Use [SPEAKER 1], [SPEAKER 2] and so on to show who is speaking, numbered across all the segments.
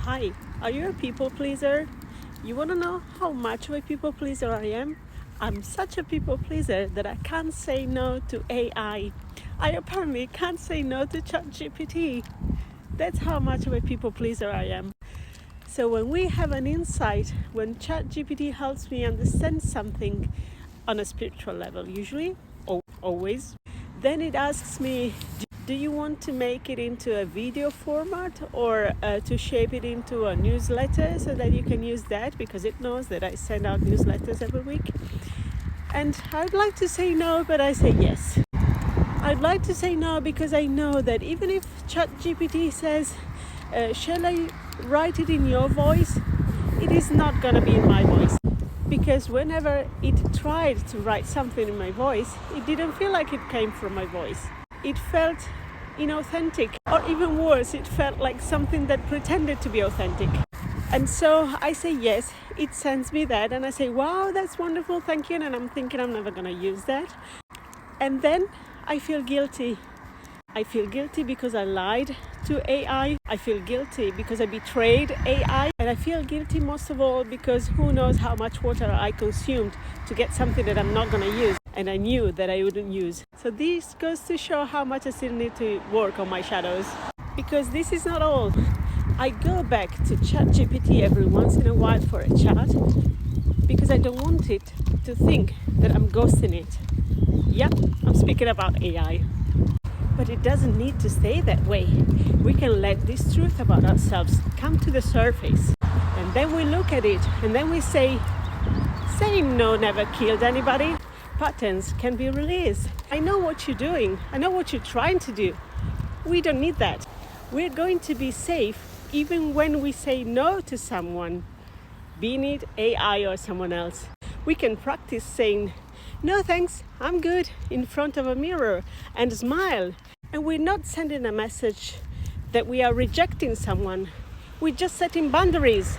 [SPEAKER 1] Hi, are you a people pleaser? You want to know how much of a people pleaser I am? I'm such a people pleaser that I can't say no to AI. I apparently can't say no to ChatGPT. That's how much of a people pleaser I am. So when we have an insight, when ChatGPT helps me understand something on a spiritual level, usually, always, then it asks me, do you want to make it into a video format or to shape it into a newsletter so that you can use that, because it knows that I send out newsletters every week? And I'd like to say no, but I say yes. I'd like to say no because I know that even if ChatGPT says, shall I write it in your voice? It is not going to be in my voice. Because whenever it tried to write something in my voice, it didn't feel like it came from my voice. It felt inauthentic, or even worse, it felt like something that pretended to be authentic. And so I say yes, it sends me that, and I say, wow, that's wonderful, thank you, and I'm thinking I'm never going to use that. And then I feel guilty. I feel guilty because I lied to AI. I feel guilty because I betrayed AI. And I feel guilty most of all because who knows how much water I consumed to get something that I'm not going to use. And I knew that I wouldn't use. So this goes to show how much I still need to work on my shadows. Because this is not all. I go back to ChatGPT every once in a while for a chat because I don't want it to think that I'm ghosting it. Yeah, I'm speaking about AI. But it doesn't need to stay that way. We can let this truth about ourselves come to the surface. And then we look at it and then we say, saying no never killed anybody. Patterns can be released. I know what you're doing. I know what you're trying to do. We don't need that. We're going to be safe even when we say no to someone, be it AI or someone else. We can practice saying, no thanks, I'm good, in front of a mirror and smile. And we're not sending a message that we are rejecting someone. We're just setting boundaries.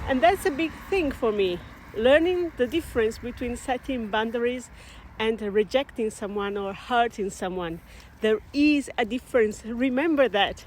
[SPEAKER 1] And that's a big thing for me, learning the difference between setting boundaries and rejecting someone or hurting someone. There is a difference. Remember that.